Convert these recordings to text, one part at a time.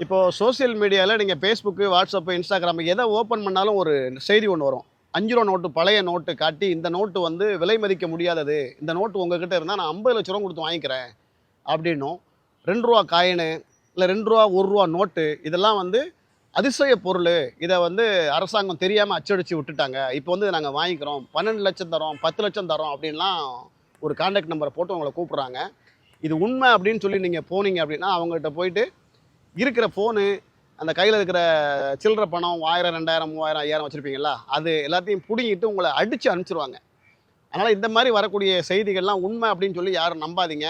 இப்போ சோசியல் மீடியாவில் நீங்கள் ஃபேஸ்புக்கு, வாட்ஸ்அப்பு, இன்ஸ்டாகிராம் எதை ஓப்பன் பண்ணாலும் ஒரு செய்தி ஒன்று வரும். 5 ரூபா நோட்டு, பழைய நோட்டு காட்டி, இந்த நோட்டு வந்து விலை மதிக்க முடியாதது. இந்த நோட்டு உங்ககிட்ட இருந்தால் நான் 50,00,000 கொடுத்து வாங்கிக்கிறேன் அப்படின்னும், ரூ. 2 காயினு, இல்லை ரூ. 2, ரூ. 1 நோட்டு இதெல்லாம் வந்து அதிசய பொருள். இதை வந்து அரசாங்கம் தெரியாமல் அச்சடித்து விட்டுட்டாங்க. இப்போ வந்து நாங்கள் வாங்கிக்கிறோம், 12,00,000 தரோம், 10,00,000 தரோம் அப்படின்லாம் ஒரு கான்டாக்ட் நம்பரை போட்டு உங்களை கூப்பிட்றாங்க. இது உண்மை அப்படின்னு சொல்லி நீங்கள் போனீங்க அப்படின்னா அவங்ககிட்ட போயிட்டு இருக்கிற ஃபோனு, அந்த கையில் இருக்கிற சில்லற பணம் 1000, 2000, 3000, 5000 வச்சுருப்பீங்களா, அது எல்லாத்தையும் பிடுங்கிட்டு உங்களை அடித்து அனுப்பிச்சிருவாங்க. அதனால் இந்த மாதிரி வரக்கூடிய செய்திகள்லாம் உண்மை அப்படின்னு சொல்லி யாரும் நம்பாதீங்க.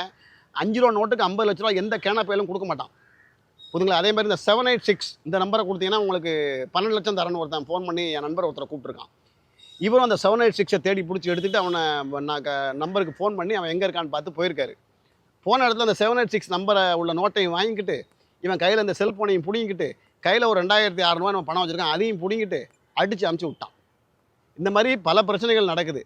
5 ரூபா நோட்டுக்கு 50,00,000 எந்த கேனப்பையிலும் கொடுக்க மாட்டான். புரியுதுங்களா? அதே மாதிரி இந்த 786 இந்த நம்பரை கொடுத்தீங்கன்னா உங்களுக்கு 12,00,000 தரேன்னு ஒருத்தன் ஃபோன் பண்ணி என் நண்பர் ஒருத்தரை கூப்பிட்ருக்கான். இவரும் அந்த 786 தேடி பிடிச்சி எடுத்துகிட்டு அவனை நம்பருக்கு ஃபோன் பண்ணி அவன் எங்கே இருக்கான்னு பார்த்து போயிருக்காரு. போன இடத்துல அந்த 786 நம்பரை உள்ள நோட்டையும் வாங்கிக்கிட்டு, இவன் கையில் இந்த செல்ஃபோனையும் பிடிங்கிக்கிட்டு, கையில் ஒரு 2,600 நம்ம பணம் வச்சுருக்கான், அதையும் பிடிங்கிட்டு அடித்து அமுச்சு விட்டான். இந்த மாதிரி பல பிரச்சனைகள் நடக்குது.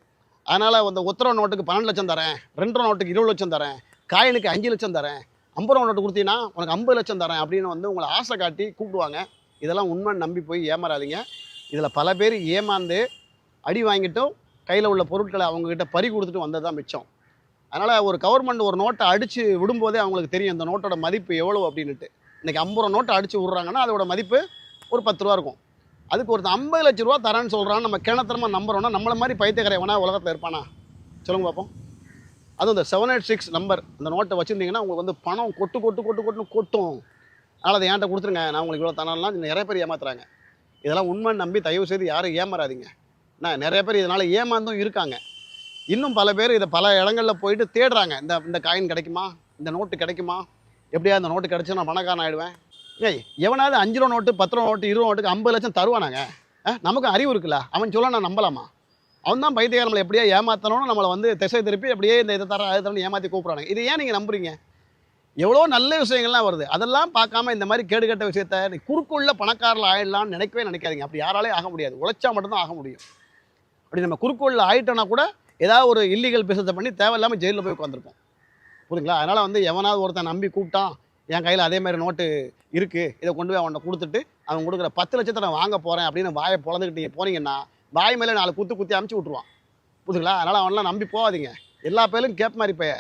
அதனால் அந்த ஒத்தரவா நோட்டுக்கு 12,00,000 தரேன், 2 ரூபா நோட்டுக்கு 20,00,000 தரேன், காயினுக்கு 5,00,000 தரேன், 50 ரூபா நோட்டு கொடுத்தீங்கன்னா உனக்கு 50,00,000 தரேன் அப்படின்னு வந்து உங்களை ஆசை காட்டி கூப்பிடுவாங்க. இதெல்லாம் உண்மைன்னு நம்பி போய் ஏமாறாதீங்க. இதில் பல பேர் ஏமாந்து அடி வாங்கிட்டும் கையில் உள்ள பொருட்களை அவங்கக்கிட்ட பறி கொடுத்துட்டு வந்தது தான் மிச்சம். அதனால் ஒரு கவர்மெண்ட் ஒரு நோட்டை அடித்து விடும்போதே அவங்களுக்கு தெரியும் இந்த நோட்டோட மதிப்பு எவ்வளோ அப்படின்ட்டு. இன்றைக்கி 50 ரூபா நோட்டை அடித்து விட்றாங்கன்னா அதோட மதிப்பு ஒரு 10 ரூபா இருக்கும். அதுக்கு ஒருத்தர் 50,00,000 தரேன்னு சொல்கிறான்னு நம்ம கிணத்தனமாக நம்புறோன்னா நம்மளை மாதிரி பைத்தியக்காரவனா உலகத்தில் இருப்பானா? சொல்லுங்க பார்ப்போம். அதுவும் இந்த 786 நம்பர் அந்த நோட்டை வச்சுருந்தீங்கன்னா உங்களுக்கு வந்து பணம் கொட்டுன்னு கொட்டும். அதனால் அதை என்கிட்ட கொடுத்துருங்க, நான் உங்களுக்கு இவ்வளோ தரலாம் நிறைய பேர் ஏமாத்துறாங்க. இதெல்லாம் உண்மைன்னு நம்பி தயவு செய்து யாரும் ஏமாறாதீங்க. நிறைய பேர் இதனால் ஏமாந்தும் இருக்காங்க. இன்னும் பல பேர் இதை பல இடங்களில் போயிட்டு தேடுறாங்க. இந்த காயின் கிடைக்குமா, இந்த நோட்டு கிடைக்குமா, எப்படியா இந்த நோட்டு கிடச்சி நான் பணக்காரன் ஆகிடுவேன். எவனாவது 5 ரூபா நோட்டு, 10 ரூபா நோட்டு, 20 நோட்டுக்கு 50,00,000 தருவானாங்க? நமக்கு அறிவு இருக்குல்ல, அவன் சொல்ல நான் நம்பலாமா? அவன் தான் பைத்தியக்காரன் நம்மளை எப்படியா ஏமாற்றணும்னு நம்மளை வந்து திசை திருப்பி அப்படியே இதை தர அதை தரணும் ஏமாற்றி கூப்பிட்றாங்க. இது ஏன் நீங்கள் நம்புறீங்க? எவ்வளோ நல்ல விஷயங்கள்லாம் வருது, அதெல்லாம் பார்க்காம இந்த மாதிரி கேடுகட்ட விஷயத்த குறுக்குள்ள பணக்காரில் ஆகிடலான்னு நினைக்காதீங்க. அப்படி யாராலே ஆக முடியாது, உழைச்சா மட்டும்தான் ஆக முடியும். அப்படி நம்ம குறுக்குள்ள ஆகிட்டோன்னா கூட ஏதாவது ஒரு இல்லீகல் பிசினஸை பண்ணி தேவையில்லாமல் ஜெயிலில் போய் உட்காந்துருப்போம். புரியுங்களா? அதனால் வந்து எவனாவது ஒருத்தன் நம்பி கூப்பிட்டான், என் கையில் அதே மாதிரி நோட்டு இருக்குது, இதை கொண்டு போய் அவன்கிட்ட கொடுத்துட்டு அவன் கொடுக்குற 10,00,000 நான் வாங்க போகிறேன் அப்படின்னு வாயை பொழந்துக்கிட்டு நீங்கள் போனீங்கன்னா வாய் மேலே 4 குத்தி அமுச்சு விட்ருவான். புரியுதுங்களா? அதனால் அவனெலாம் நம்பி போகாதீங்க. எல்லா பேரும் கேப் மாதிரி பைய